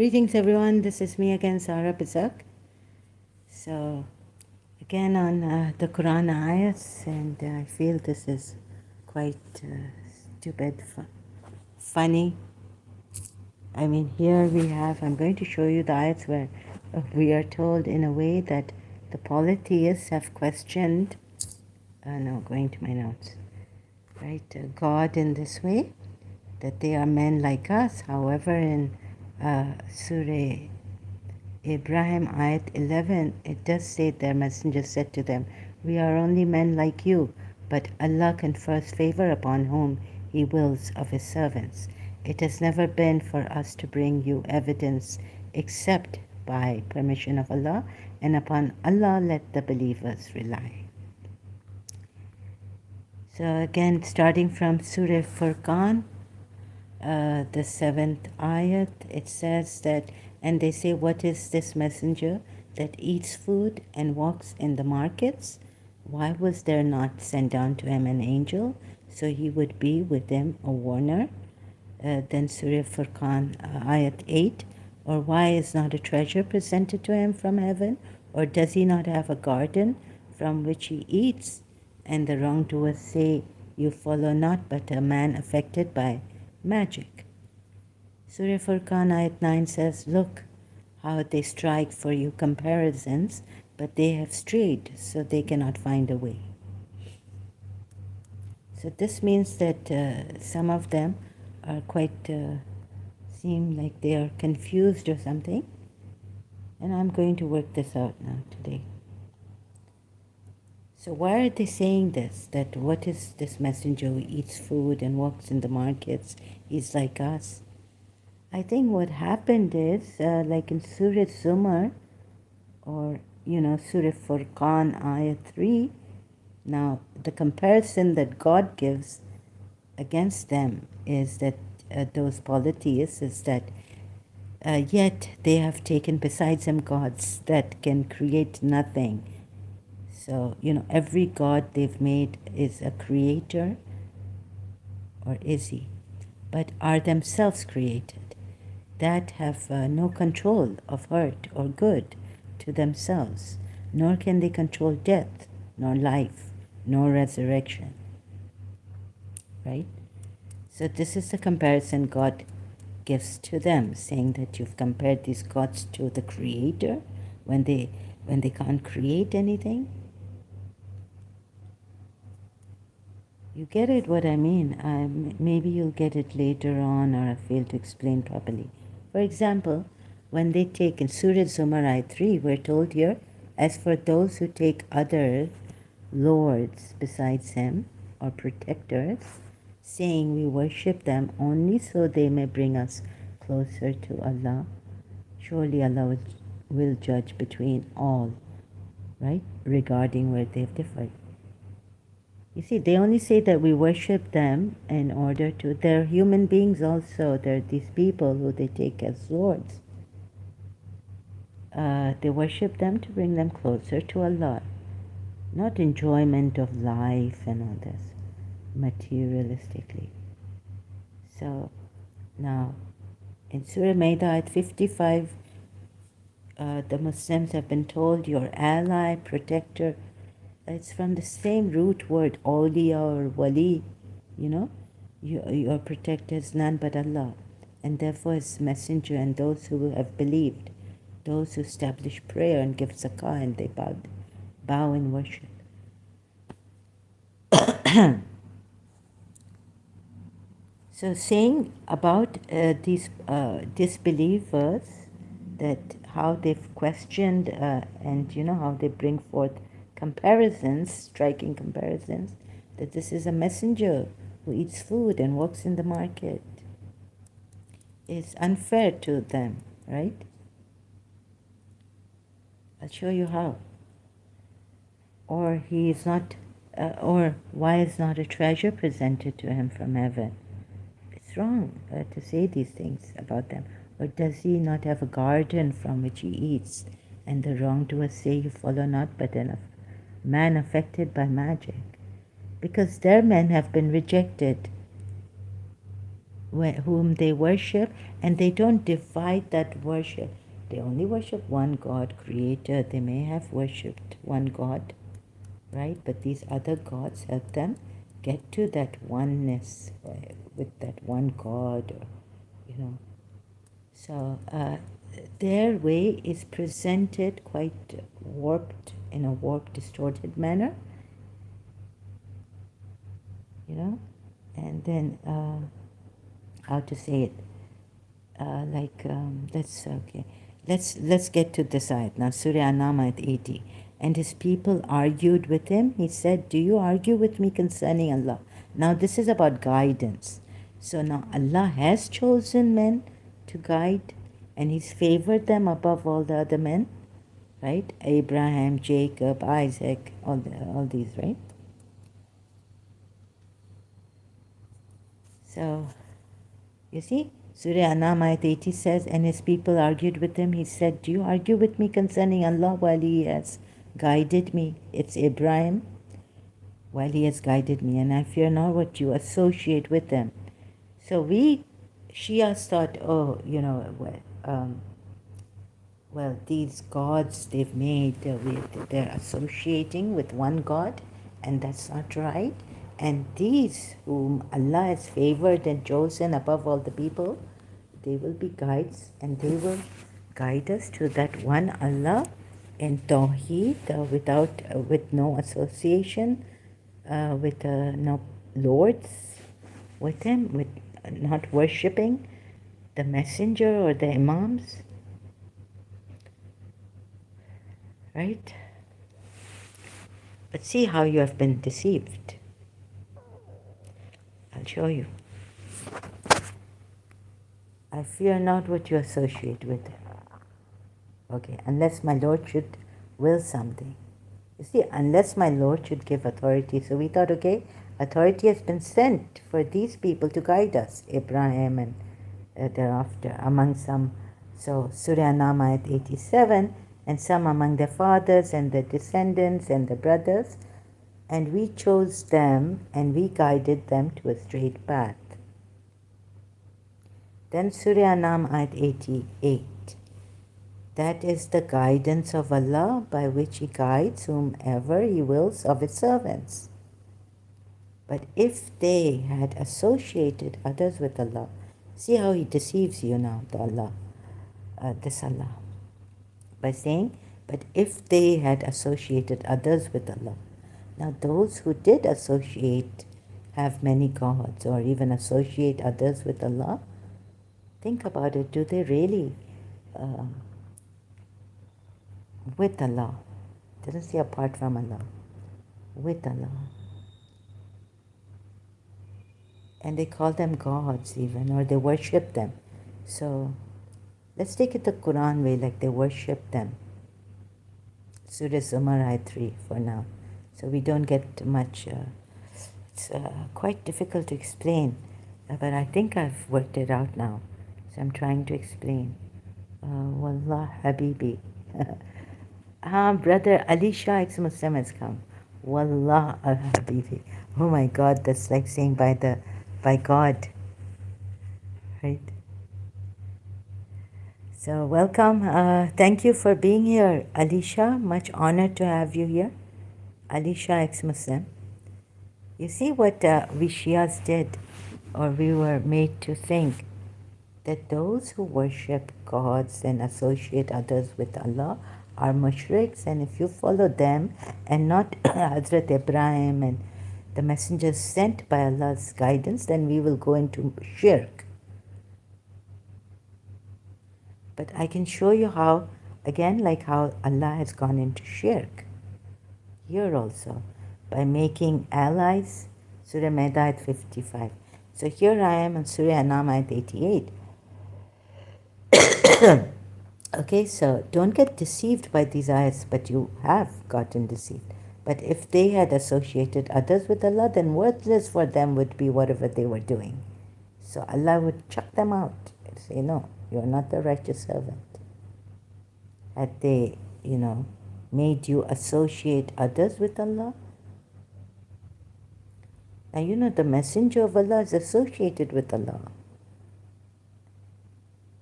Greetings everyone, this is me again, Sarah Bizak. So, again on the Quran Ayats, and I feel this is quite stupid, funny. I mean, here we have, I'm going to show you the Ayats where we are told in a way that the polytheists have questioned, going to my notes, right, God in this way, that they are men like us. However, in Surah Ibrahim ayat 11, it does say their messenger said to them, "We are only men like you, but Allah confers favor upon whom He wills of His servants. It has never been for us to bring you evidence except by permission of Allah, and upon Allah let the believers rely." So again, starting from Surah Furqan, the 7th ayat, it says that, and they say, "What is this messenger that eats food and walks in the markets? Why was there not sent down to him an angel so he would be with them a warner?" Then Surah Furqan, ayat 8, "Or why is not a treasure presented to him from heaven? Or does he not have a garden from which he eats?" And the wrongdoers say, "You follow not but a man affected by magic." Surah Furqan ayat 9 says, "Look how they strike for you comparisons, but they have strayed, so they cannot find a way." So this means that some of them are quite, seem like they are confused or something. And I'm going to work this out now today. So why are they saying this? That what is this messenger who eats food and walks in the markets? He's like us. I think what happened is, like in Surah Zumar, or, Surah Furqan, Ayat 3, now the comparison that God gives against them is that those polytheists is that yet they have taken besides him gods that can create nothing. So, every god they've made is a creator, or is he, but are themselves created, that have no control of hurt or good to themselves, nor can they control death, nor life, nor resurrection. Right? So this is the comparison God gives to them, saying that you've compared these gods to the creator when they can't create anything. You get it what I mean. Maybe you'll get it later on, or I fail to explain properly. For example, when they take in Surah Zumar ayat 3, we're told here, "As for those who take other lords besides him, or protectors, saying we worship them only so they may bring us closer to Allah, surely Allah will judge between all," right, regarding where they've differed. You see, they only say that we worship them in order to, they're human beings also. They're these people who they take as lords. They worship them to bring them closer to Allah, not enjoyment of life and all this, materialistically. So, now, in Surah Maida at 55, the Muslims have been told your ally, protector, it's from the same root word, awliya or wali, your protector is none but Allah, and therefore His messenger and those who have believed, those who establish prayer and give zakah, and they bow in worship. So saying about these disbelievers, that how they've questioned and how they bring forth comparisons, striking comparisons, that this is a messenger who eats food and walks in the market, is unfair to them, right? I'll show you how. Or he is not, or why is not a treasure presented to him from heaven? It's wrong to say these things about them. Or does he not have a garden from which he eats? And the wrongdoers say, "You follow not but a man affected by magic," because their men have been rejected. whom they worship, and they don't divide that worship. They only worship one God, Creator. They may have worshipped one God, right? But these other gods help them get to that oneness with that one God, or, you know. So their way is presented quite warped, in a warped, distorted manner, you know. And then how to say it? Let's get to this ayat now. Surah Anam ayat 80. And his people argued with him. He said, "Do you argue with me concerning Allah?" Now this is about guidance. So now Allah has chosen men to guide, and He's favored them above all the other men, right? Abraham, Jacob, Isaac, all these, right? So you see, Surah Anam ayat 80 says, and his people argued with him. He said, "Do you argue with me concerning Allah while He has guided me?" It's Ibrahim, while He has guided me, and I fear not what you associate with them. So we Shias thought, oh, you know, well, these gods they've made, they're associating with one God, and that's not right. And these whom Allah has favored and chosen above all the people, they will be guides, and they will guide us to that one Allah in Tawheed, with no association, with no lords with Him, with not worshipping the messenger or the imams, right? But see how you have been deceived. I'll show you. I fear not what you associate with him. Okay, unless my Lord should will something. You see, unless my Lord should give authority. So we thought, okay, authority has been sent for these people to guide us, Abraham and thereafter, among some. So Surah Anam ayat 87, and some among their fathers and their descendants and their brothers, and we chose them and we guided them to a straight path. Then Surah Anam ayat 88. That is the guidance of Allah by which He guides whomever He wills of His servants. But if they had associated others with Allah, see how He deceives you now, the Allah, this Allah, by saying, but if they had associated others with Allah. Now those who did associate, have many gods, or even associate others with Allah, think about it, do they really with Allah? Doesn't say apart from Allah, with Allah. And they call them gods even, or they worship them. So let's take it the Quran way, like they worship them. Surah Zumar ayat 3 for now. So we don't get much, it's quite difficult to explain, but I think I've worked it out now. So I'm trying to explain. Wallah Habibi. Brother Alisha ex-Muslim has come. Wallah Habibi. Oh my God, that's like saying by God. Right? So welcome. Thank you for being here, Alisha. Much honored to have you here. Alisha ex-Muslim. You see what we Shias did, or we were made to think, that those who worship gods and associate others with Allah are mushriks, and if you follow them and not Hazrat Ibrahim and the messengers sent by Allah's guidance, then we will go into shirk. But I can show you how, again, like how Allah has gone into shirk here also, by making allies. Surah Maida ayat 55. So here I am in Surah Anam ayat 88. Okay, so don't get deceived by these ayats, but you have gotten deceived. But if they had associated others with Allah, then worthless for them would be whatever they were doing. So Allah would chuck them out and say, no, you're not the righteous servant. Had they, made you associate others with Allah? Now, the messenger of Allah is associated with Allah.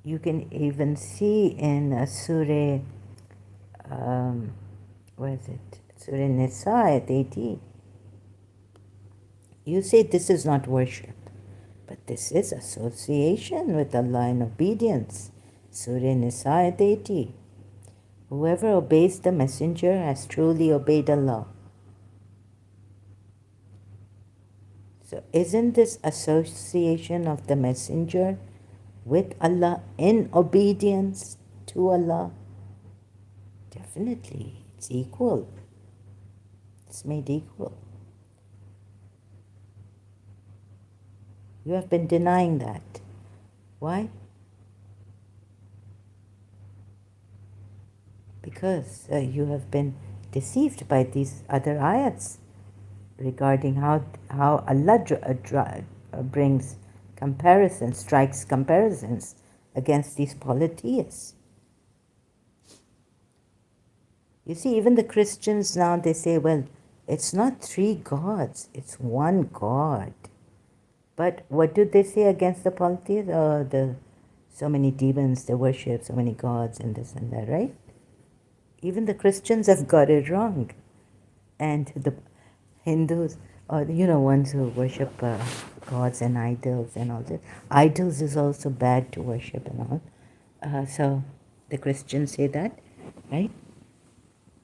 You can even see in Surah, where is it? Surah Nisa at 18. You say this is not worship, but this is association with Allah in obedience. Surah Nisa at 80. Whoever obeys the messenger has truly obeyed Allah. So isn't this association of the messenger with Allah in obedience to Allah? Definitely, it's equal. It's made equal. You have been denying that. Why? Because you have been deceived by these other ayats regarding how Allah brings comparisons, strikes comparisons against these polytheists. You see, even the Christians now, they say, well, it's not three gods, it's one God. But what do they say against the polytheists? So many demons, they worship so many gods and this and that, right? Even the Christians have got it wrong. And the Hindus, or ones who worship gods and idols and all that. Idols is also bad to worship and all. So the Christians say that, right?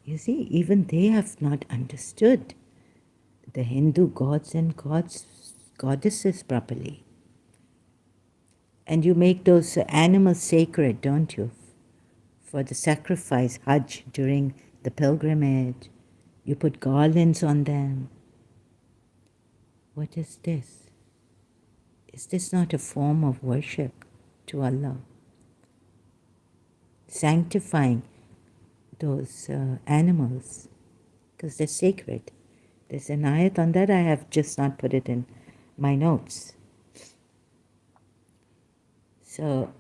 You see, even they have not understood the Hindu gods and goddesses properly. And you make those animals sacred, don't you? For the sacrifice, Hajj, during the pilgrimage. You put garlands on them. What is this? Is this not a form of worship to Allah? Sanctifying those animals, because they're sacred. There's an ayat on that. I have just not put it in my notes. So,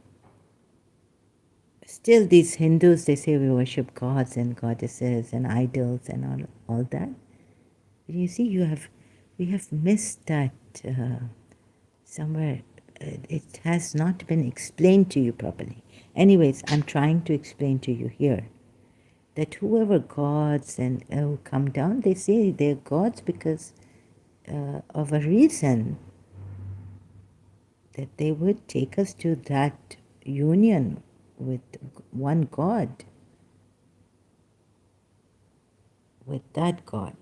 still these Hindus, they say we worship gods and goddesses and idols and all that. But you see, we have missed that somewhere. It has not been explained to you properly. Anyways, I'm trying to explain to you here that whoever gods and come down, they say they're gods because of a reason, that they would take us to that union with one God, with that God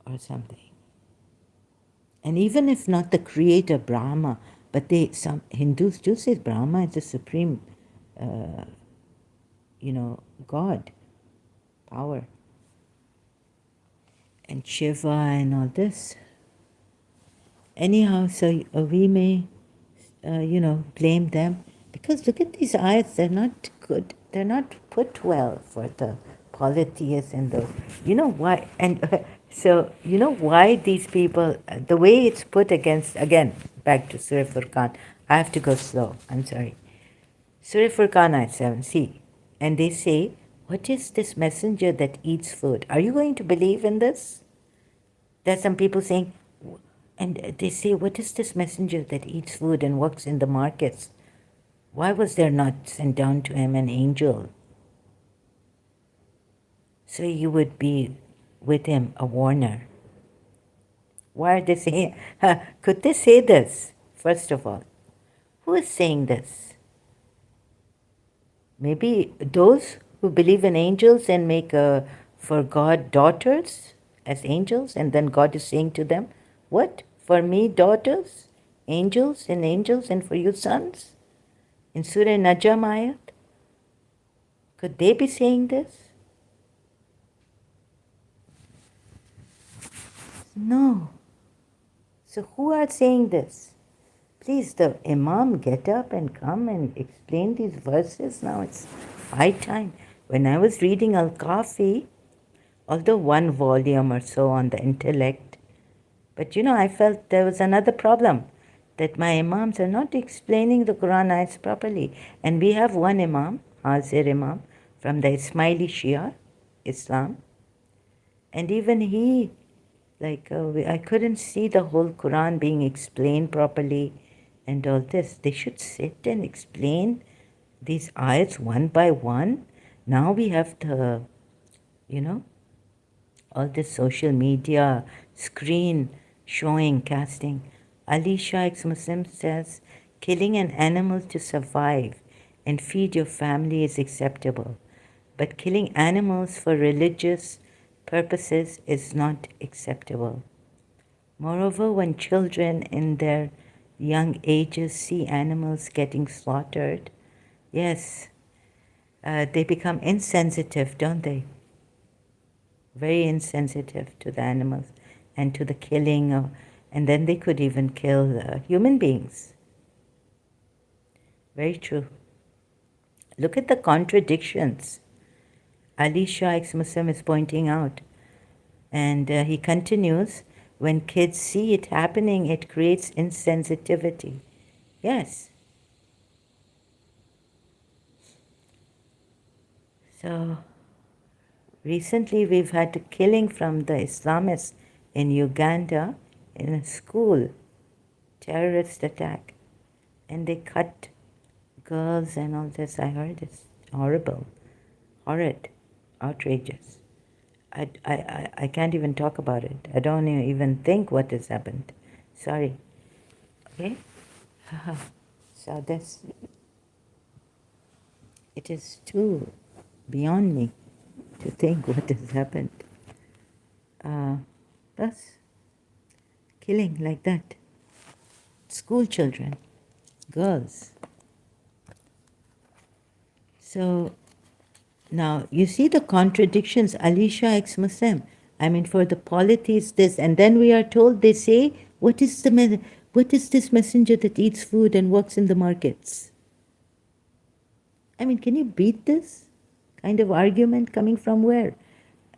or something. And even if not the creator Brahma, but some Hindus do say Brahma is the supreme, God, power. And Shiva and all this. Anyhow, so we may, blame them. Because look at these ayats, they're not good. They're not put well for the polytheists and the, why, and so, why these people, the way it's put against, again, back to Surah Furqan. I have to go slow, I'm sorry. Surah Furqan ayat 7, see, and they say, what is this messenger that eats food? Are you going to believe in this? There's some people saying, and they say, what is this messenger that eats food and works in the markets? Why was there not sent down to him an angel? So you would be with him a warner. Why are they saying, could they say this, first of all? Who is saying this? Maybe those who believe in angels and make for God daughters as angels, and then God is saying to them, what? For me daughters, angels, and for you sons? In Surah Najm ayat? Could they be saying this? No. So who are saying this? Please, the Imam, get up and come and explain these verses now. It's high time. When I was reading Al-Kafi, although one volume or so on the intellect, but I felt there was another problem, that my Imams are not explaining the Quran ayats properly. And we have one Imam, Hazir Imam, from the Ex-Shia, Islam, and even he, I couldn't see the whole Quran being explained properly and all this. They should sit and explain these ayats one by one. Now we have the, all this social media screen showing, casting. Alisha ex-Muslim says, killing an animal to survive and feed your family is acceptable, but killing animals for religious purposes is not acceptable. Moreover, when children in their young ages see animals getting slaughtered, yes, they become insensitive, don't they? Very insensitive to the animals and to the killing of, and then they could even kill human beings. Very true. Look at the contradictions Alisha ex-Muslim is pointing out. And he continues, when kids see it happening, it creates insensitivity. Yes. So recently we've had a killing from the Islamists in Uganda in a school, terrorist attack. And they cut girls and all this. I heard it's horrible, horrid, outrageous. I can't even talk about it. I don't even think what has happened. Sorry. Okay? So this, it is too beyond me to think what has happened. Thus, killing like that. School children, girls. So now you see the contradictions, Alisha ex-Muslim. I mean, for the polytheists, this, and then we are told, they say, what is this messenger that eats food and works in the markets? I mean, can you beat this kind of argument coming from where?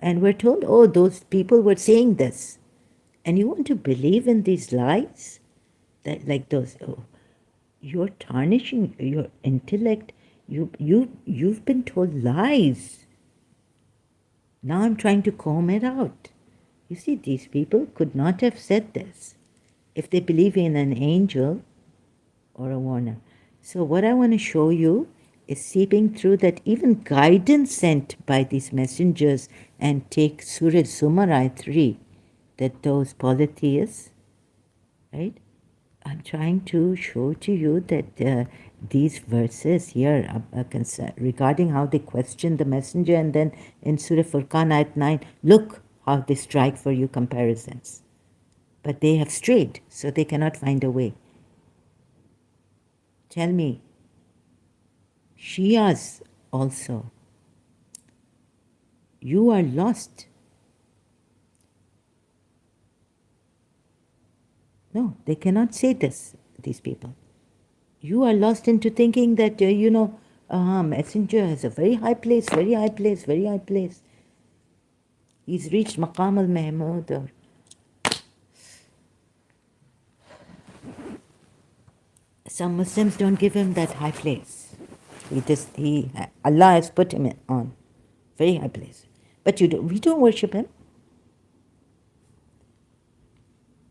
And we're told, oh, those people were saying this. And you want to believe in these lies? That, like those, oh, you're tarnishing your intellect. You've been told lies. Now I'm trying to comb it out. You see, these people could not have said this if they believe in an angel or a warner. So what I want to show you is seeping through that even guidance sent by these messengers, and take Surah Zumar ayat 3, that those polytheists, right? I'm trying to show to you that these verses here regarding how they question the messenger, and then in Surah Furqan ayat 9, look how they strike for you comparisons. But they have strayed, so they cannot find a way. Tell me, Shias also, you are lost. No, they cannot say this, these people. You are lost into thinking that, messenger has a very high place, very high place, very high place. He's reached Maqam al-Mahmud. Or some Muslims don't give him that high place. Allah has put him on very high place. But we don't worship him.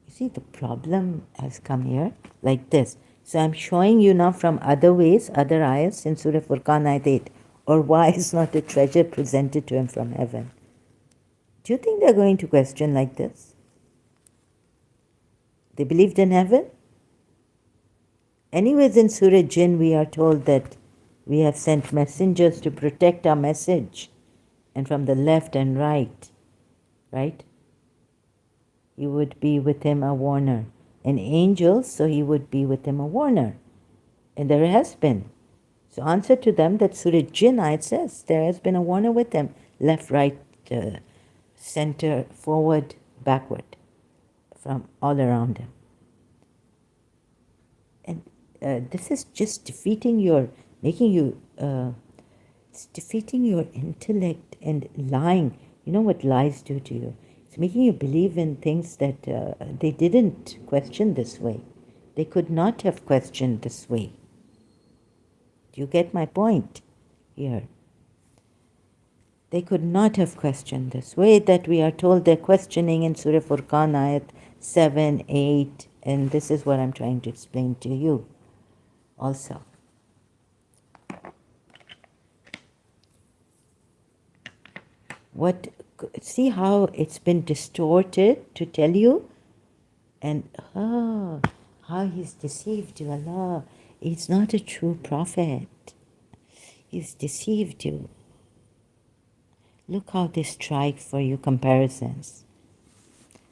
You see, the problem has come here like this. So I'm showing you now from other ways, other ayahs in Surah Furqan ayat 8, or why is not a treasure presented to him from heaven? Do you think they're going to question like this? They believed in heaven? Anyways, in Surah Jinn, we are told that we have sent messengers to protect our message, and from the left and right, he would be with him a warner. An angel, so he would be with him a warner. And there has been. So answer to them that Surah Jinn ayat says there has been a warner with him, left, right, center, forward, backward, from all around him. And this is just defeating your intellect and lying. You know what lies do to you? It's making you believe in things that they didn't question this way. They could not have questioned this way. Do you get my point here? They could not have questioned this way that we are told they're questioning in Surah Furqan ayat 7, 8, and this is what I'm trying to explain to you also. What, see how it's been distorted to tell you? And how he's deceived you, Allah. He's not a true prophet. He's deceived you. Look how they strike for you comparisons.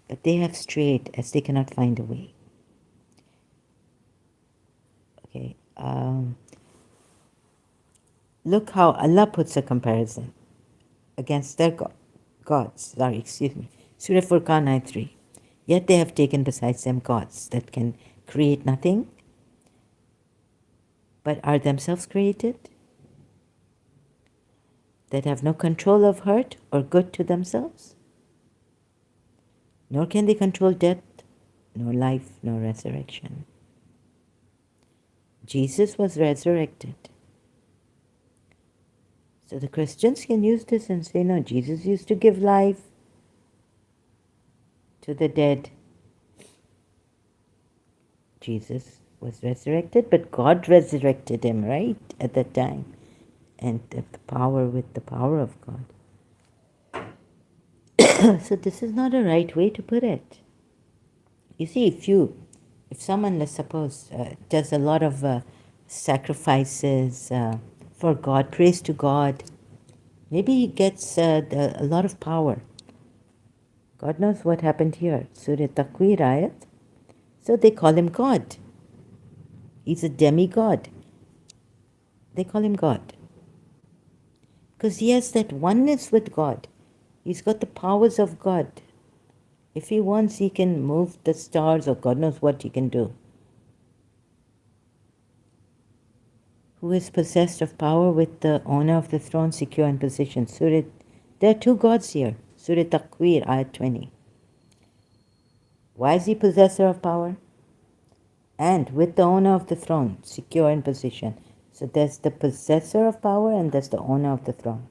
But they have strayed as they cannot find a way. Okay. Look how Allah puts a comparison against their gods. Sorry, excuse me. Surah Furqan, ayat 3. Yet they have taken besides them gods that can create nothing, but are themselves created, that have no control of hurt or good to themselves, nor can they control death, nor life, nor resurrection. Jesus was resurrected. So the Christians can use this and say, no, Jesus used to give life to the dead. Jesus was resurrected, but God resurrected him, right, at that time. And the power with the power of God. So this is not a right way to put it. You see, if someone, let's suppose, does a lot of sacrifices for God, prays to God, maybe he gets a lot of power. God knows what happened here. Surah Takwir ayat. So they call him God. He's a demigod. They call him God. Because he has that oneness with God. He's got the powers of God. If he wants, he can move the stars, or God knows what he can do. Who is possessed of power with the owner of the throne, secure in position. There are two gods here. Surah Takwir, ayat 20. Why is he possessor of power? And with the owner of the throne, secure in position. So there's the possessor of power and there's the owner of the throne.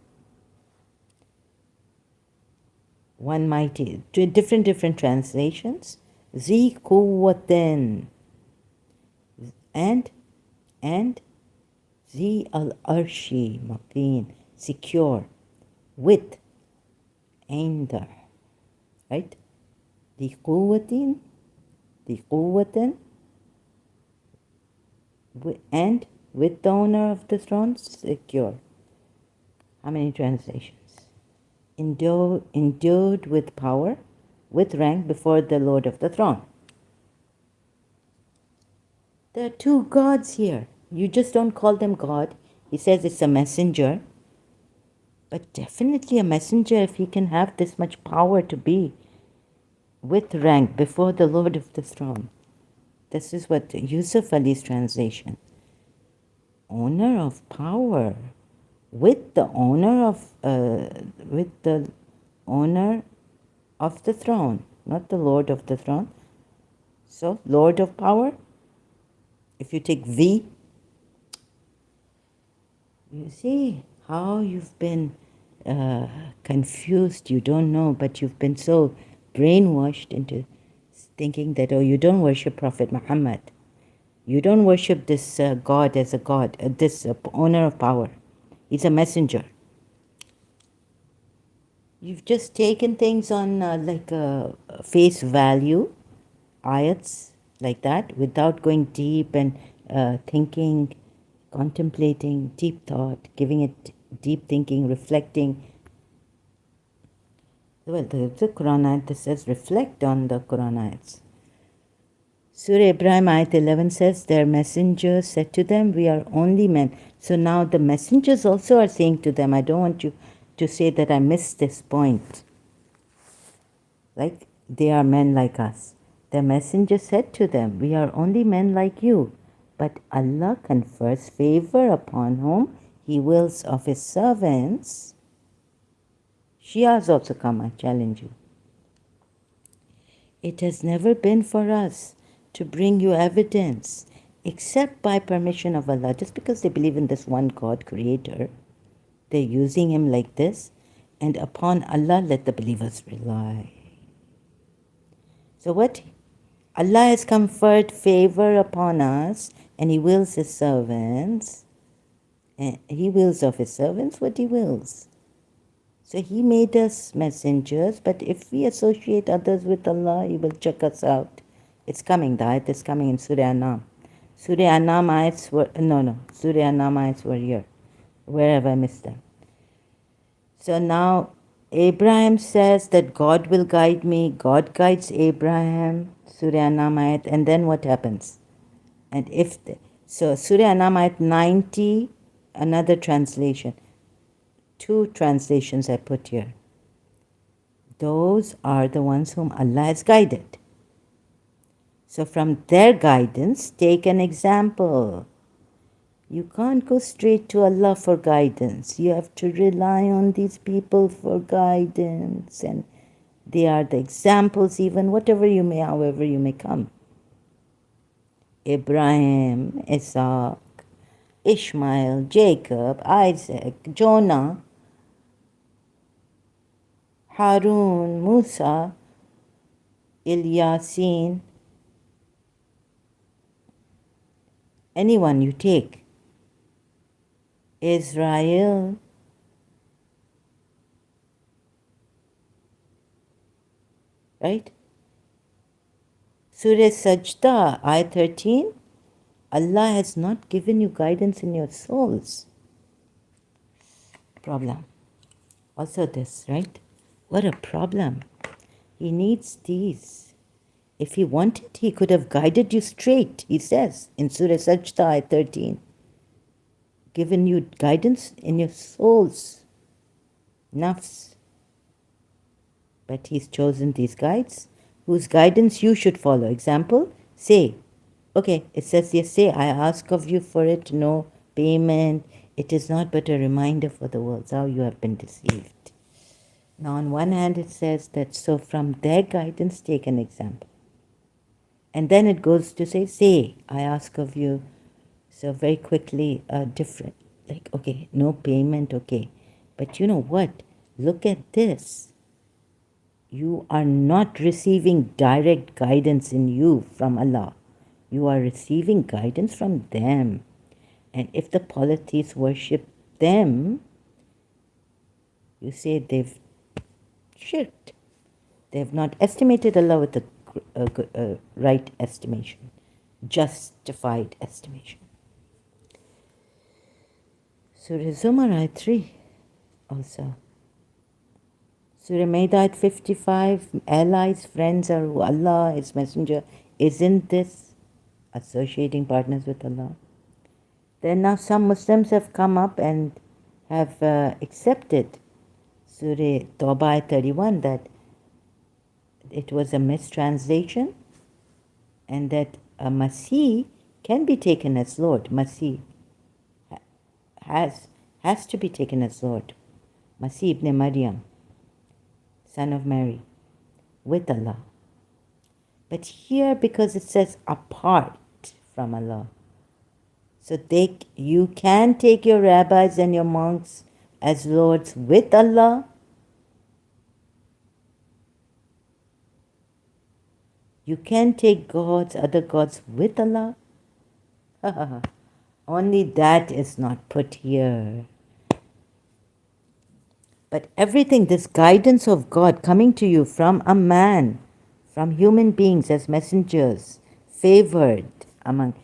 One mighty, different translations. Zi quwwatin. And Zi al-arshi maqeen, secure, with, عند, right? ذي قوة, and with the owner of the throne, secure. How many translations? Endued with power, with rank before the Lord of the throne. There are two gods here. You just don't call them God. He says it's a messenger. But definitely a messenger, if he can have this much power to be with rank before the Lord of the throne. This is what Yusuf Ali's translation. Owner of power. With the owner of the throne, not the Lord of the throne. So, Lord of power. If you take V, you see how you've been confused. You don't know, but you've been so brainwashed into thinking that, oh, you don't worship Prophet Muhammad. You don't worship this God as a God, this owner of power. He's a messenger. You've just taken things on like face value, ayats like that, without going deep and thinking, contemplating, deep thought, giving it deep thinking, reflecting. Well, the Quran ayat that says reflect on the Quran ayats. Surah Ibrahim ayat 11 says, their messengers said to them, we are only men. So now the messengers also are saying to them, I don't want you to say that I missed this point. Like they are men like us. The messenger said to them, we are only men like you. But Allah confers favor upon whom He wills of His servants. Shias also come, I challenge you. It has never been for us to bring you evidence except by permission of Allah. Just because they believe in this one God, Creator, they're using Him like this, and upon Allah let the believers rely. So what? Allah has conferred favor upon us, and He wills His servants, and He wills of His servants what He wills. So he made us messengers, but if we associate others with Allah, He will check us out. It's coming, the ayat is coming in Surah Anam. Surah Anam ayats were, no, Surah Anam ayats were here. Where have I missed them? So now Abraham says that God will guide me. God guides Abraham, Surah Anam ayat, and then what happens? And if so Surah Anam ayat 90, another translation. Two translations I put here. Those are the ones whom Allah has guided. So from their guidance, take an example. You can't go straight to Allah for guidance. You have to rely on these people for guidance. And they are the examples, even however you may come. Abraham, Isaac, Ishmael, Jacob, Isaac, Jonah, Harun, Musa, Ilyasin, anyone you take. Israel, right? Surah Sajda, ayat 13, Allah has not given you guidance in your souls. Problem. Also this, right? What a problem. He needs these. If he wanted, he could have guided you straight, he says in Surah Sajda, ayat 13. Given you guidance in your souls, nafs. But he's chosen these guides whose guidance you should follow. Example, say, okay, it says yes, say, I ask of you for it no payment. It is not but a reminder for the worlds how you have been deceived. Now on one hand it says that so from their guidance take an example. And then it goes to say, I ask of you. So very quickly different. Like, okay, no payment, okay. But you know what? Look at this. You are not receiving direct guidance in you from Allah. You are receiving guidance from them. And if the polytheists worship them, you say they've shirked. They have not estimated Allah with a right estimation, justified estimation. Surah Zumar ayat 3 also. Surah Maida ayat 55, allies, friends are who Allah, His Messenger. Isn't this associating partners with Allah? Then now some Muslims have come up and have accepted Surah Tawbah ayat 31 that it was a mistranslation and that a Masih can be taken as Lord. Masih has to be taken as Lord. Masih ibn Maryam, son of Mary, with Allah. But here, because it says apart from Allah, so you can take your rabbis and your monks as lords with Allah. You can take other gods with Allah. Only that is not put here. But everything, this guidance of God coming to you from a man, from human beings as messengers, favored among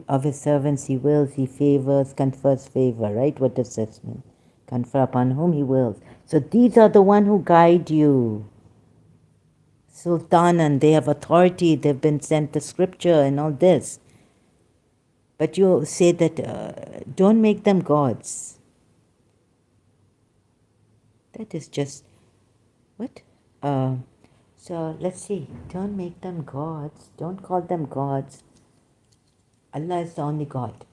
of his servants, he wills, he favors, confers favor, right? What does this mean? Confer upon whom he wills. So these are the one who guide you. Sultanan, they have authority, they've been sent the scripture and all this. But you say that don't make them gods. That is just, what? So let's see, don't make them gods, don't call them gods. Allah is the only God.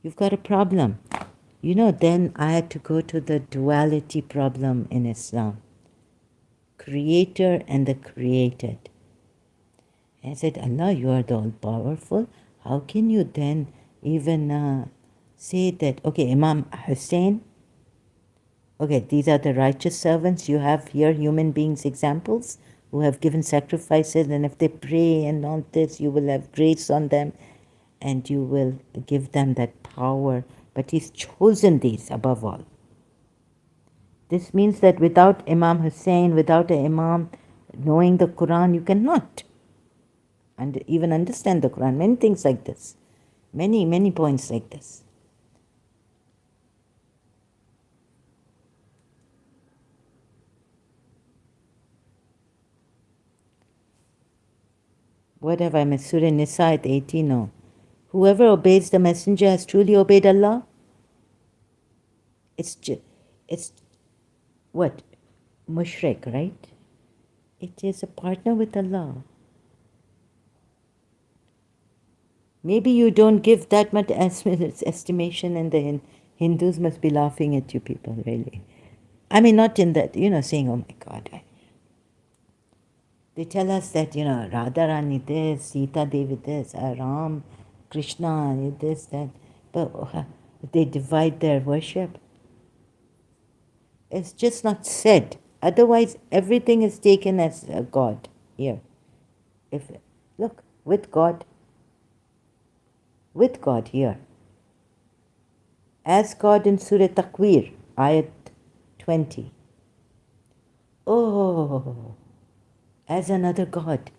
You've got a problem. You know, then I had to go to the duality problem in Islam. Creator and the created. And I said, Allah, you are the all-powerful. How can you then even say that, okay, Imam Hussein, okay, these are the righteous servants. You have here human beings examples who have given sacrifices, and if they pray and all this, you will have grace on them. and you will give them that power. But He's chosen these above all. This means that without Imam Hussein, without an Imam knowing the Quran, you cannot and even understand the Quran. Many things like this. Many points like this. What have I missed? Surah Nisa at 18, no. Whoever obeys the messenger has truly obeyed Allah. It's what? Mushrik, right? It is a partner with Allah. Maybe you don't give that much estimation, and the Hindus must be laughing at you people, really. I mean, not in that, saying, oh my God. They tell us that, Radharani this, Sita Devi this, Ram, Krishna, this, that. But they divide their worship. It's just not said. Otherwise, everything is taken as a God here. Look, with God here. As God in Surah Takwir, Ayat 20. Oh, as another God.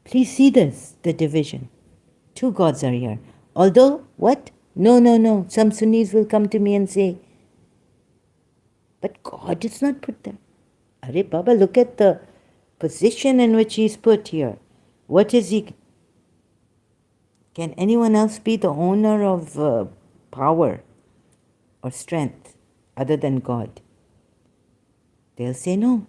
Please see this, the division. Two gods are here. Although, what? No. Some Sunnis will come to me and say, but God is not put there. Arey Baba, look at the position in which He's put here. What is He? Can anyone else be the owner of power or strength other than God? They'll say no.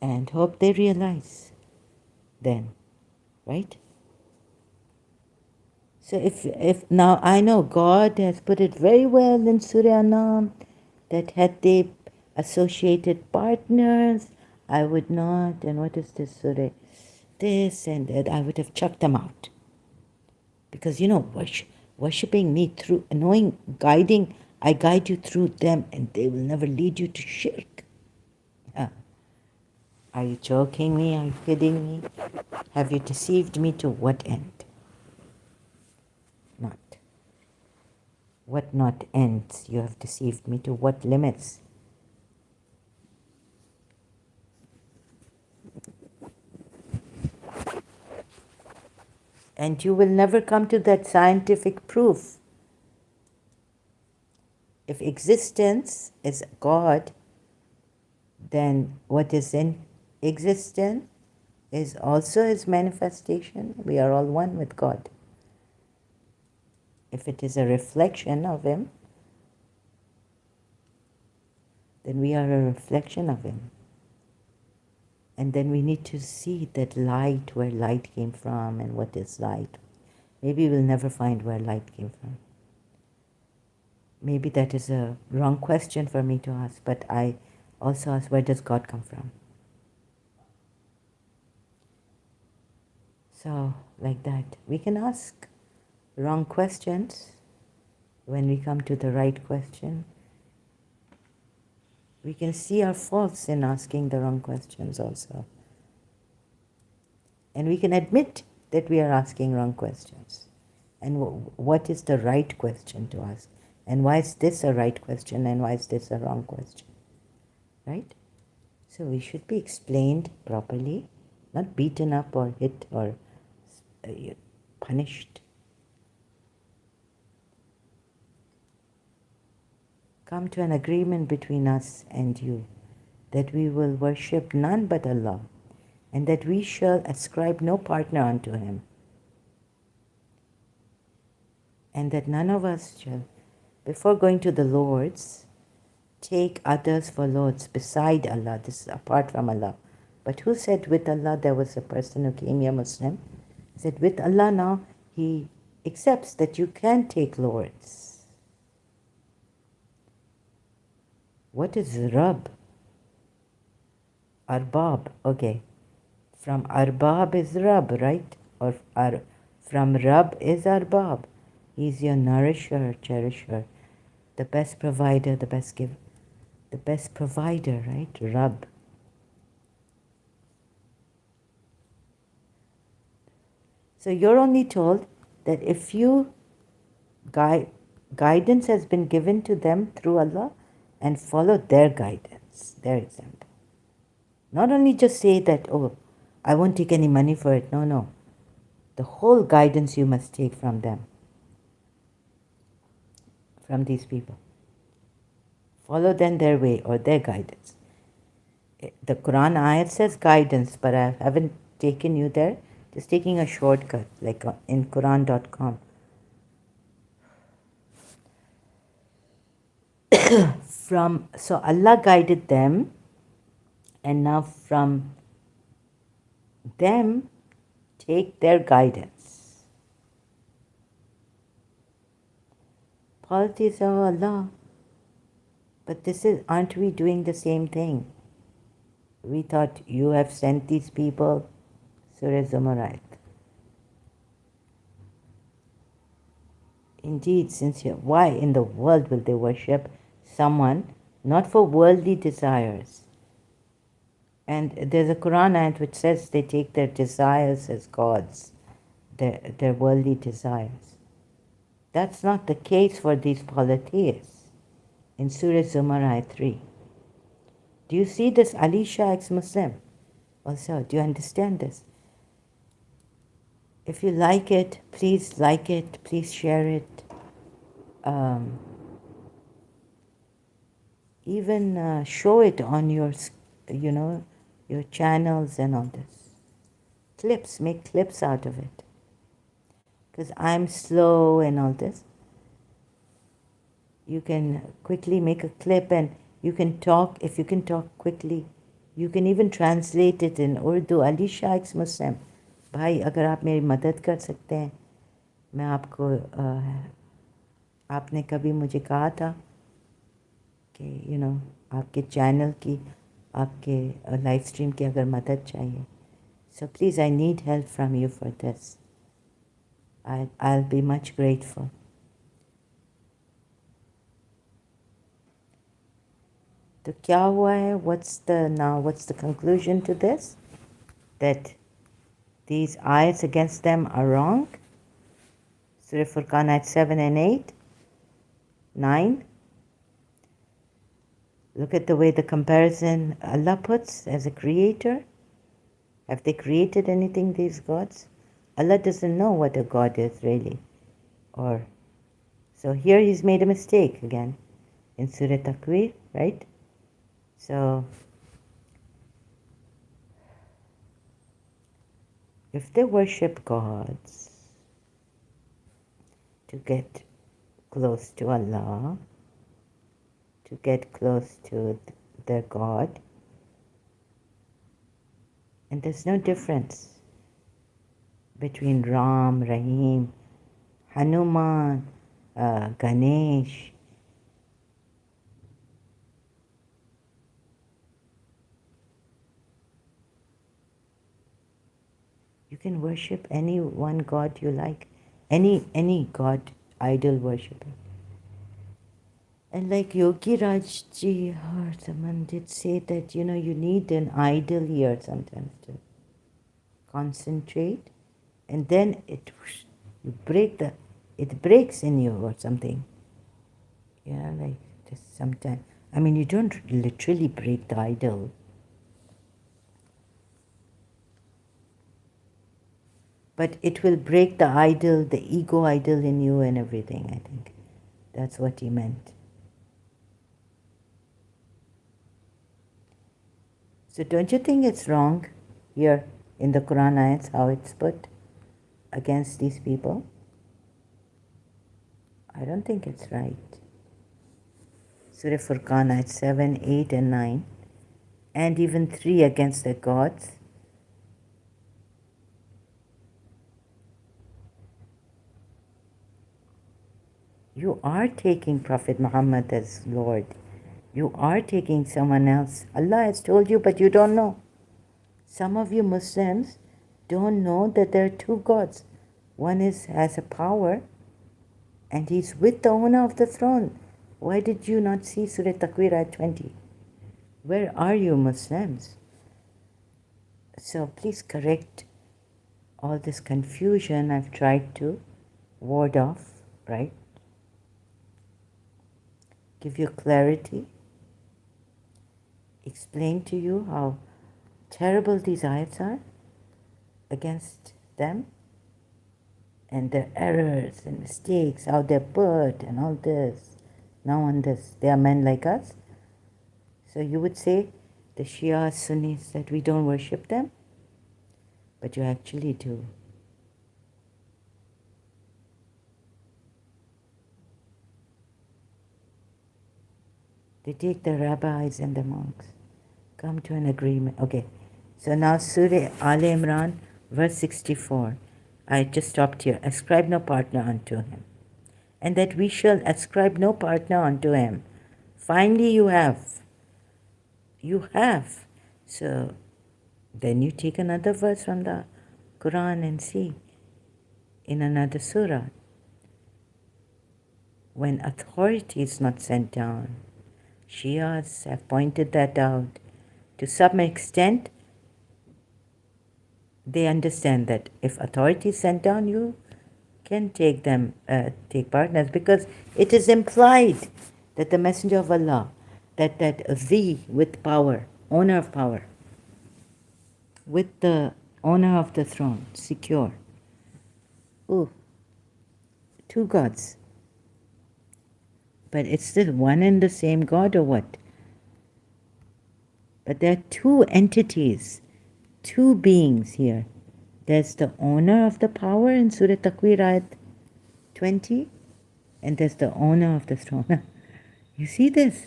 And hope they realize then, right? So if now I know God has put it very well in Surah Anam that had they associated partners, I would not, and what is this Surah? This and that, I would have chucked them out. Because worshipping me through, knowing, guiding, I guide you through them and they will never lead you to shirk. Are you joking me? Are you kidding me? Have you deceived me to what end? Not. What not ends? You have deceived me to what limits? And you will never come to that scientific proof. If existence is God, then what is in existence is also His manifestation. We are all one with God. If it is a reflection of Him, then we are a reflection of Him. And then we need to see that light, where light came from and what is light. Maybe we'll never find where light came from. Maybe that is a wrong question for me to ask, but I also ask, where does God come from? So, like that, we can ask wrong questions. When we come to the right question, we can see our faults in asking the wrong questions also. And we can admit that we are asking wrong questions. And what is the right question to ask? And why is this a right question and why is this a wrong question? Right? So we should be explained properly, not beaten up or hit or punished. Come to an agreement between us and you that we will worship none but Allah and that we shall ascribe no partner unto Him, and that none of us shall, before going to the Lords, take others for Lords beside Allah. This is apart from Allah. But who said with Allah? There was a person who came here, Muslim, said with Allah now he accepts that you can take Lords. What is Rabb? Arbab, okay. From Arbab is Rabb, right? Or from Rabb is Arbab. He's your nourisher, cherisher, the best provider, the best giver, the best provider, right? Rabb. So you're only told that if you guidance has been given to them through Allah and follow their guidance, their example. Not only just say that, oh, I won't take any money for it. No, no. The whole guidance you must take from them, from these people. Follow then their way or their guidance. The Quran ayat says guidance, but I haven't taken you there. Just taking a shortcut, like in Quran.com. So Allah guided them, and now from them take their guidance. Polytheists, oh Allah. But aren't we doing the same thing? We thought you have sent these people, Surah Zumar. Indeed, why in the world will they worship someone not for worldly desires? And there's a Quran ayat which says they take their desires as gods, their worldly desires. That's not the case for these polytheists. In Surah Zumar ayat 3. Do you see this Ayats ex-Muslim? Also, do you understand this? If you like it, please share it. Even show it on your channels and all this. Make clips out of it. Because I'm slow and all this. You can quickly make a clip and you can talk. If you can talk quickly, you can even translate it in Urdu. Ayats ex-Muslim. भाई अगर आप मेरी मदद कर सकते हैं, मैं आपको आपने कभी मुझे कहा था कि आपके चैनल की, आपके लाइव स्ट्रीम की अगर मदद चाहिए, so please I need help from you for this. I'll be much grateful. तो क्या हुआ है? What's the conclusion to this? That these ayats against them are wrong. Surah Furqan ayat 7 and 8, 9. Look at the way the comparison Allah puts as a creator. Have they created anything, these gods? Allah doesn't know what a god is really. So here he's made a mistake again in Surah Takwir, right? So if they worship gods to get close to Allah, to get close to their God, and there's no difference between Ram, Rahim, Hanuman, Ganesh. You can worship any one God you like, any God, idol worshiping. And like Yogi Raj ji or someone did say that, you need an idol here sometimes to concentrate, and then it breaks in you or something. Yeah, like just sometimes. I mean, you don't literally break the idol. But it will break the idol, the ego idol in you and everything, I think. That's what he meant. So don't you think it's wrong here in the Quran ayats how it's put against these people? I don't think it's right. Surah Furqan ayat 7, 8 and 9, and even 3 against the gods. You are taking Prophet Muhammad as Lord. You are taking someone else. Allah has told you, but you don't know. Some of you Muslims don't know that there are two gods. One has a power, and he's with the owner of the throne. Why did you not see Surah Takwir ayat 20? Where are you Muslims? So please correct all this confusion I've tried to ward off, right? Give you clarity, explain to you how terrible these ayats are against them and their errors and mistakes, how they're put and all this. Now on this, they are men like us. So you would say the Shia Sunnis that we don't worship them, but you actually do. They take the rabbis and the monks, come to an agreement. Okay, so now Surah Al Imran, verse 64. I just stopped here. Ascribe no partner unto him. And that we shall ascribe no partner unto him. Finally you have. You have. So then you take another verse from the Quran and see in another surah. When authority is not sent down, Shias have pointed that out. To some extent, they understand that if authority is sent down, you can take them, take partners, because it is implied that the Messenger of Allah, that the with power, owner of power, with the owner of the throne, secure. Oh, two gods. But it's still one and the same God or what? But there are two entities, two beings here. There's the owner of the power in Surah Takwir ayat 20, and there's the owner of the throne. You see this?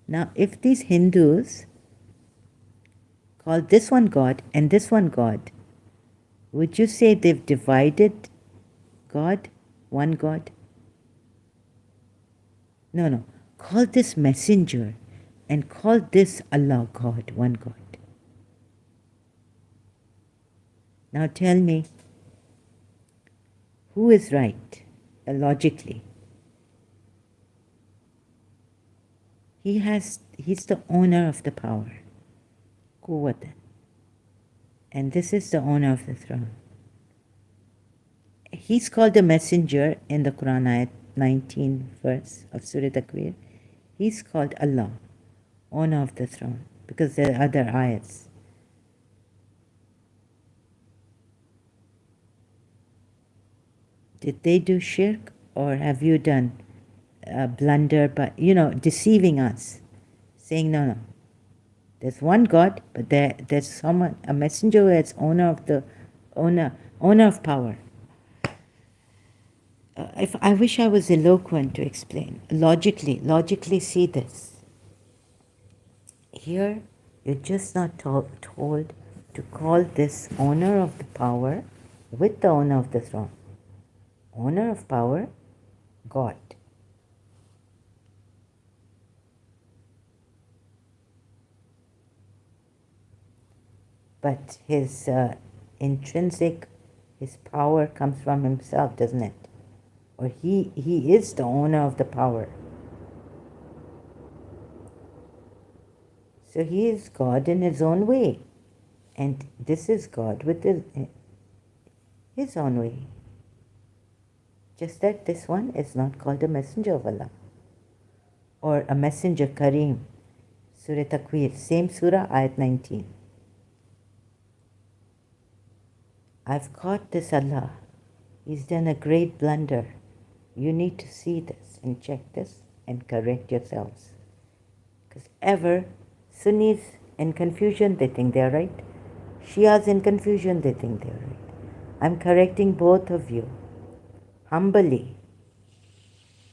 Now, if these Hindus call this one God and this one God, would you say they've divided God, one God? No. Call this messenger and call this Allah God, one God. Now tell me, who is right, logically? He's the owner of the power, Quwwatan. And this is the owner of the throne. He's called the messenger in the Quran ayat 19 verse of Surah Takwir. He's called Allah, owner of the throne, because there are other ayats. Did they do shirk, or have you done a blunder, but deceiving us, saying no, there's one God, but there's someone, a messenger who is owner of power. If I wish I was eloquent to explain, logically see this. Here, you're just not told to call this owner of the power with the owner of the throne. Owner of power, God. But his intrinsic, his power comes from himself, doesn't it? Or he is the owner of the power. So he is God in his own way. And this is God with his own way. Just that this one is not called a messenger of Allah. Or a messenger Kareem. Surah Takwir, same surah, ayat 19. I've caught this Allah. He's done a great blunder. You need to see this and check this and correct yourselves. Because ever, Sunnis in confusion, they think they're right. Shias in confusion, they think they're right. I'm correcting both of you. Humbly.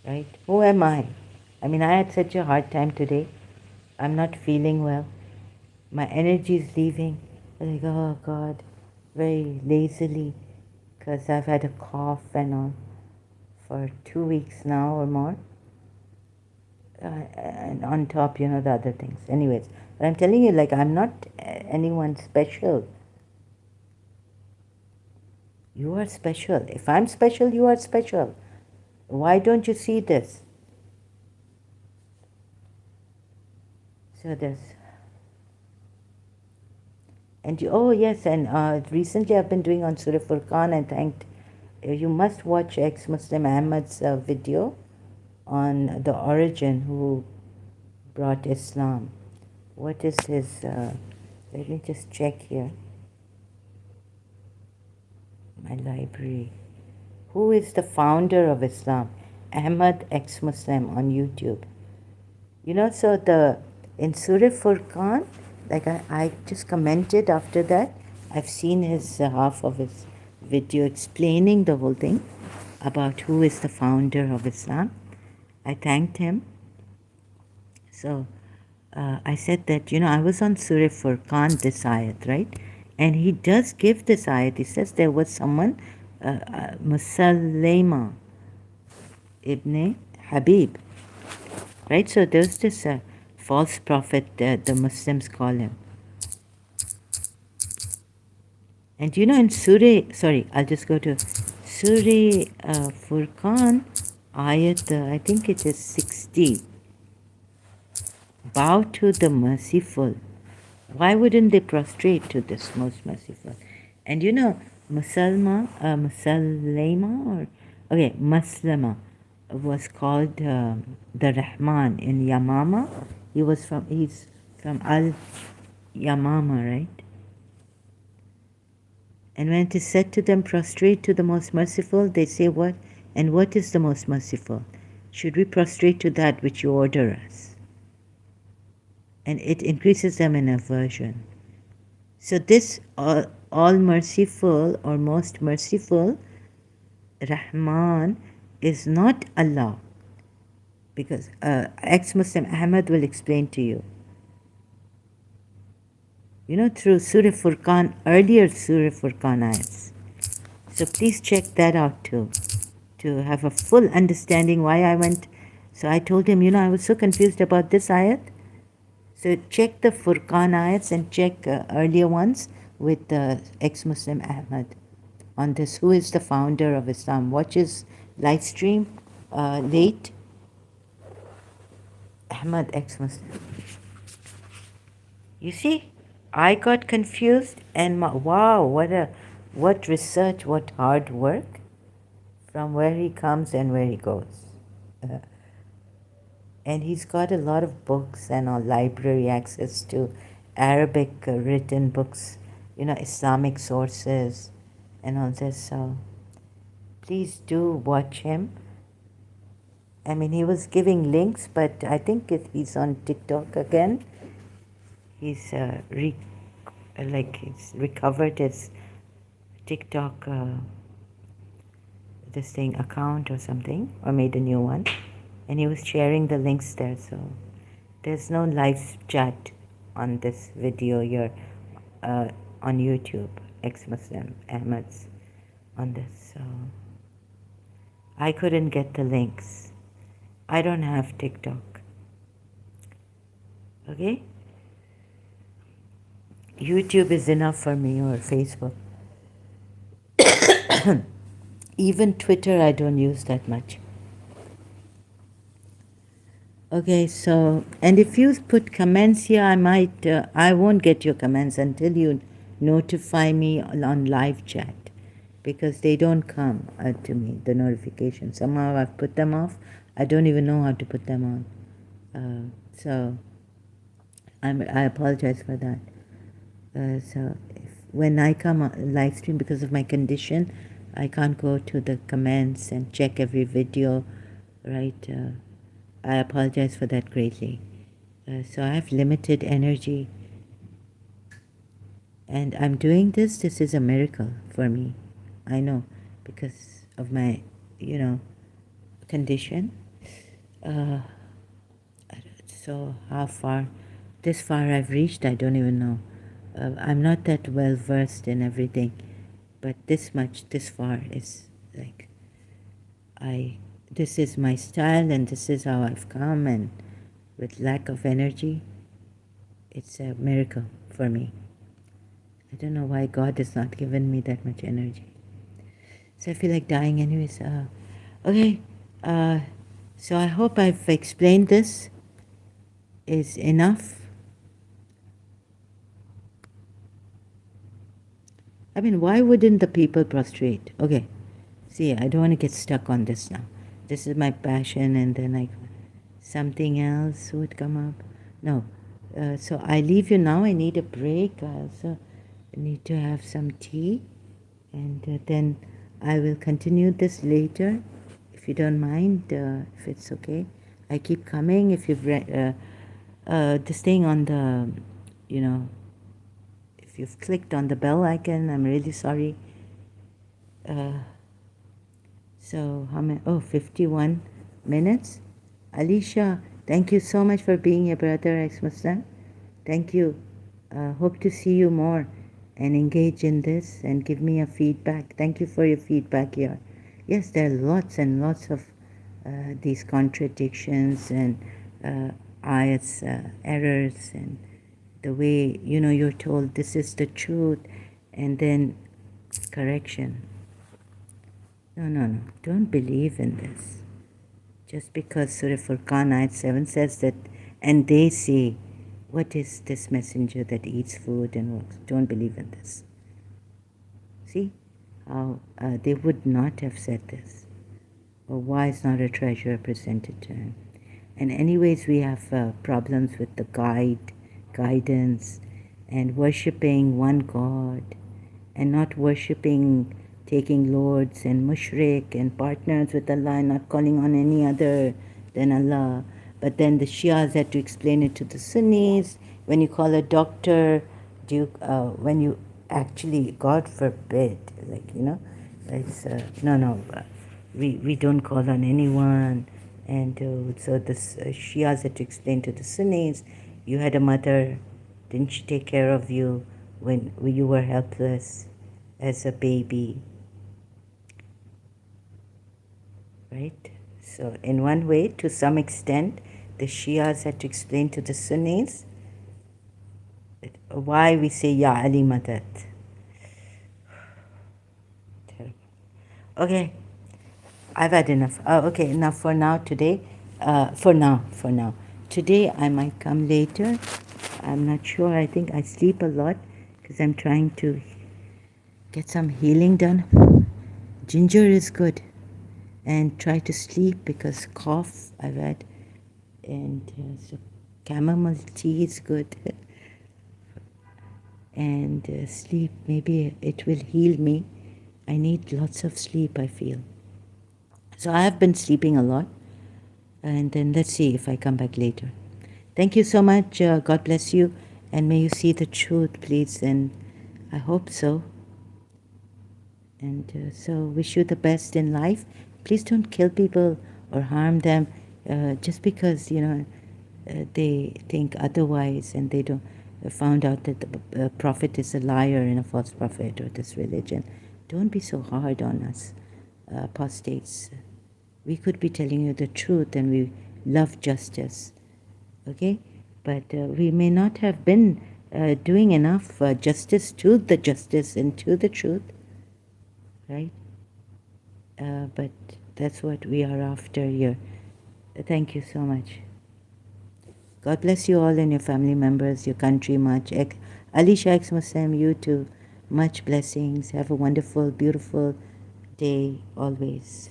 Right? Who am I? I mean, I had such a hard time today. I'm not feeling well. My energy is leaving. I'm like, oh God, very lazily, because I've had a cough and all for 2 weeks now or more. And on top, the other things. Anyways, but I'm telling you, like, I'm not anyone special. You are special. If I'm special, you are special. Why don't you see this? So And oh yes, and recently I've been doing on Surah Furqan and thanked. You must watch ex-Muslim Ahmad's video on the origin who brought Islam. What is his? Let me just check here. My library. Who is the founder of Islam? Ahmad ex-Muslim on YouTube. You know, so in Surah Furqan, like I just commented after that. I've seen his half of his video explaining the whole thing about who is the founder of Islam. I thanked him. So I said that, I was on Surah Furqan, this ayat, right? And he does give this ayat. He says there was someone, Musallima ibn Habib, right? So there's this false prophet, the Muslims call him. And in Surah, sorry, I'll just go to Surah Furqan, ayat, I think it is 60. Bow to the merciful. Why wouldn't they prostrate to this most merciful? And Muslima, or okay, Maslama was called the Rahman in Yamama. He's from Al Yamama, right? And when it is said to them, prostrate to the most merciful, they say what? And what is the most merciful? Should we prostrate to that which you order us? And it increases them in aversion. So this all merciful or most merciful Rahman is not Allah, because ex-Muslim Ahmad will explain to you. Through Surah Furqan, earlier Surah Furqan ayats. So please check that out too, to have a full understanding why I went. So I told him, I was so confused about this ayat. So check the Furqan ayats and check earlier ones with ex-Muslim Ahmad on this. Who is the founder of Islam? Watch his live stream late. Ahmad ex-Muslim. You see, I got confused and wow, what research, what hard work from where he comes and where he goes. And he's got a lot of books and a library access to Arabic written books, Islamic sources and all this. So please do watch him. I mean, he was giving links, but I think he's on TikTok again. He's he's recovered his TikTok this thing account or something, or made a new one. And he was sharing the links there, so there's no live chat on this video here on YouTube, ex-Muslim Ahmad's on this. So I couldn't get the links. I don't have TikTok. Okay? YouTube is enough for me, or Facebook. Even Twitter I don't use that much. Okay, so, and if you put comments here, I won't get your comments until you notify me on live chat, because they don't come to me, the notifications. Somehow I've put them off. I don't even know how to put them on. So I apologize for that. So when I come on live stream, because of my condition, I can't go to the comments and check every video, right? I apologize for that greatly. So I have limited energy. And I'm doing this. This is a miracle for me. I know, because of my, condition. So how far, this far I've reached, I don't even know. I'm not that well versed in everything, but this far is like, this is my style and this is how I've come, and with lack of energy, it's a miracle for me. I don't know why God has not given me that much energy. So I feel like dying anyways. Okay, so I hope I've explained this is enough. I mean, why wouldn't the people prostrate? Okay, see, I don't want to get stuck on this now. This is my passion, and then something else would come up. No, so I leave you now. I need a break. I also need to have some tea, and then I will continue this later, if you don't mind, if it's okay. I keep coming. If you've read this thing on the, you know, if you've clicked on the bell icon, I'm really sorry. So how many? Oh, 51 minutes. Alicia, thank you so much for being here, brother ex-Muslim. Thank you. Hope to see you more and engage in this and give me a feedback. Thank you for your feedback here. Yes, there are lots and lots of these contradictions and ayats, errors, and the way, you're told this is the truth, and then correction. No, no, no. Don't believe in this. Just because Surah Furqan Ayat 7 says that, and they say, what is this messenger that eats food and walks? Don't believe in this. See how they would not have said this. Or why is not a treasure presented to him? And anyways, we have problems with the guidance, and worshipping one God, and not worshipping, taking lords and mushrik and partners with Allah, not calling on any other than Allah. But then the Shias had to explain it to the Sunnis. When you call a doctor, when you actually, God forbid, it's no, we don't call on anyone. And so the Shias had to explain to the Sunnis, you had a mother, didn't she take care of you when you were helpless as a baby? Right? So in one way, to some extent, the Shias had to explain to the Sunnis why we say Ya Ali Madad. Terrible. Okay, I've had enough. Okay, enough for now today. For now. Today I might come later. I'm not sure. I think I sleep a lot because I'm trying to get some healing done. Ginger is good. And try to sleep because cough I've had. And so chamomile tea is good. And sleep, maybe it will heal me. I need lots of sleep, I feel. So I have been sleeping a lot. And then let's see if I come back later. Thank you so much. God bless you. And may you see the truth, please. And I hope so. And so wish you the best in life. Please don't kill people or harm them just because, they think otherwise, and they don't found out that the prophet is a liar and a false prophet, or this religion. Don't be so hard on us, apostates. We could be telling you the truth, and we love justice, okay? But we may not have been doing enough justice to the justice and to the truth, right? But that's what we are after here. Thank you so much. God bless you all and your family members, your country much. Alicia ex-Muslim, you too. Much blessings. Have a wonderful, beautiful day always.